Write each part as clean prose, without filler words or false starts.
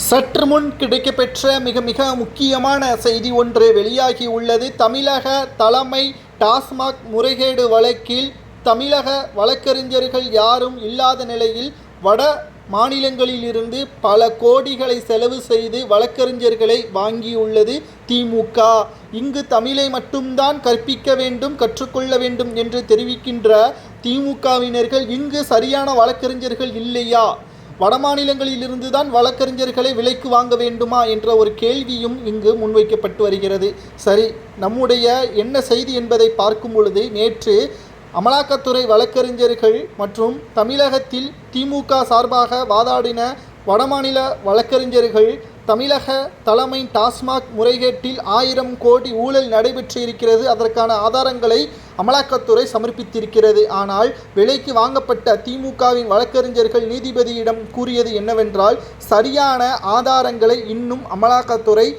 சற்று முன் கிடைக்கப்பெற்ற மிக மிக முக்கியமான செய்தி ஒன்று வெளியாகி உள்ளது. தமிழக தலைமை டாஸ்மாக் முறைகேடு வழக்கில் தமிழக வழக்கறிஞர்கள் யாரும் இல்லாத நிலையில் வட மாநிலங்களிலிருந்து பல கோடிகளை செலவு செய்து வழக்கறிஞர்களை வாங்கியுள்ளது திமுக. இங்கு தமிழை மட்டும்தான் கற்பிக்க வேண்டும், கற்றுக்கொள்ள வேண்டும் என்று தெரிவிக்கின்ற திமுகவினர்கள் இங்கு சரியான வழக்கறிஞர்கள் இல்லையா, வடமாநிலங்களிலிருந்து தான் வழக்கறிஞர்களை விலைக்கு வாங்க வேண்டுமா என்ற ஒரு கேள்வியும் இங்கு முன்வைக்கப்பட்டு வருகிறது. சரி, நம்முடைய என்ன செய்தி என்பதை பார்க்கும் பொழுது, நேற்று அமலாக்கத்துறை வழக்கறிஞர்கள் மற்றும் தமிழகத்தில் திமுக சார்பாக வாதாடின வடமாநில வழக்கறிஞர்கள் தமிழக தலைமை டாஸ்மாக் முறைகேட்டில் 1000 கோடி ஊழல் நடைபெற்று இருக்கிறது, அதற்கான ஆதாரங்களை அமலாக்கத்துறை சமர்ப்பித்திருக்கிறது. ஆனால் விலைக்கு வாங்கப்பட்ட திமுகவின் வழக்கறிஞர்கள் நீதிபதியிடம் கூறியது என்னவென்றால், சரியான ஆதாரங்களை இன்னும் அமலாக்கத்துறை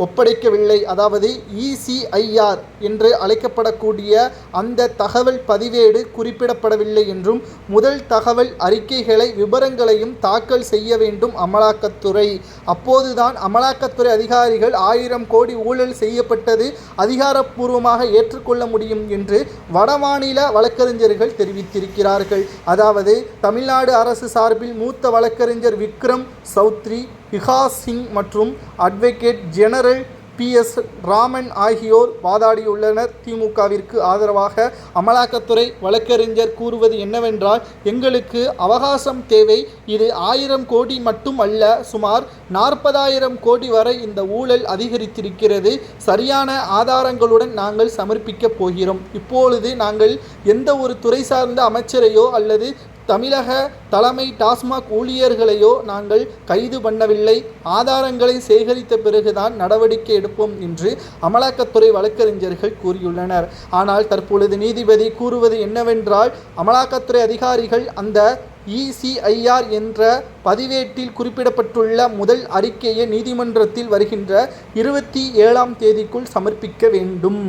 ஒப்படைக்கவில்லை. அதாவது ECIR என்று அழைக்கப்படக்கூடிய அந்த தகவல் பதிவேடு குறிப்பிடப்படவில்லை என்றும், முதல் தகவல் அறிக்கைகளை விவரங்களையும் தாக்கல் செய்ய வேண்டும் அமலாக்கத்துறை. அப்போதுதான் அமலாக்கத்துறை அதிகாரிகள் 1000 கோடி ஊழல் செய்யப்பட்டது அதிகாரப்பூர்வமாக ஏற்றுக்கொள்ள முடியும் என்று வடமாநில வழக்கறிஞர்கள் தெரிவித்திருக்கிறார்கள். அதாவது தமிழ்நாடு அரசு சார்பில் மூத்த வழக்கறிஞர் விக்ரம் சௌத்ரி, விகாஸ் சிங் மற்றும் அட்வொகேட் ஜெனரல் PS ராமன் ஆகியோர் வாதாடியுள்ளனர். திமுகவிற்கு ஆதரவாக அமலாக்கத்துறை வழக்கறிஞர் கூறுவது என்னவென்றால், எங்களுக்கு அவகாசம் தேவை. இது 1000 கோடி மட்டும் அல்ல, சுமார் 40,000 கோடி வரை இந்த ஊழல் அதிகரித்திருக்கிறது. சரியான ஆதாரங்களுடன் நாங்கள் சமர்ப்பிக்க போகிறோம். இப்பொழுது நாங்கள் எந்த ஒரு துறை சார்ந்த அமைச்சரையோ அல்லது தமிழக தலைமை டாஸ்மாக் ஊழியர்களையோ நாங்கள் கைது பண்ணவில்லை. ஆதாரங்களை சேகரித்த பிறகுதான் நடவடிக்கை எடுப்போம் என்று அமலாக்கத்துறை வழக்கறிஞர்கள் கூறியுள்ளனர். ஆனால் தற்பொழுது நீதிபதி கூறுவது என்னவென்றால், அமலாக்கத்துறை அதிகாரிகள் அந்த ECIR என்ற பதிவேட்டில் குறிப்பிடப்பட்டுள்ள முதல் அறிக்கையை நீதிமன்றத்தில் வருகின்ற 27ஆம் தேதிக்குள் சமர்ப்பிக்க வேண்டும்.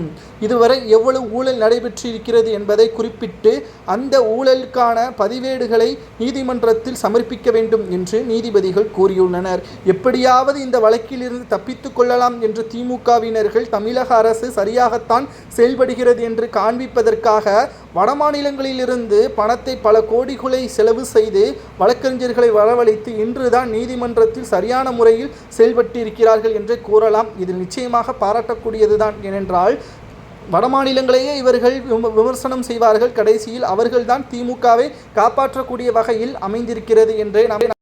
இதுவரை எவ்வளவு ஊழல் நடைபெற்றிருக்கிறது என்பதை குறிப்பிட்டு அந்த ஊழலுக்கான பதிவேடுகளை நீதிமன்றத்தில் சமர்ப்பிக்க வேண்டும் என்று நீதிபதிகள் கூறியுள்ளனர். எப்படியாவது இந்த வழக்கிலிருந்து தப்பித்துக் கொள்ளலாம் என்று திமுகவினர்கள் தமிழக அரசு சரியாகத்தான் செயல்படுகிறது என்று காண்பிப்பதற்காக வடமாநிலங்களிலிருந்து பணத்தை பல கோடிகளை செலவு செய்து வழக்கறிஞர்களை வரவழைத்து இன்றுதான் நீதிமன்றத்தில் சரியான முறையில் செயல்பட்டிருக்கிறார்கள் என்று கூறலாம். இது நிச்சயமாக பாராட்டக்கூடியதுதான். ஏனென்றால் வடமாநிலங்களையே இவர்கள் விமர்சனம் செய்வார்கள், கடைசியில் அவர்கள்தான் திமுகவை காப்பாற்றக்கூடிய வகையில் அமைந்திருக்கிறது என்றே நாம்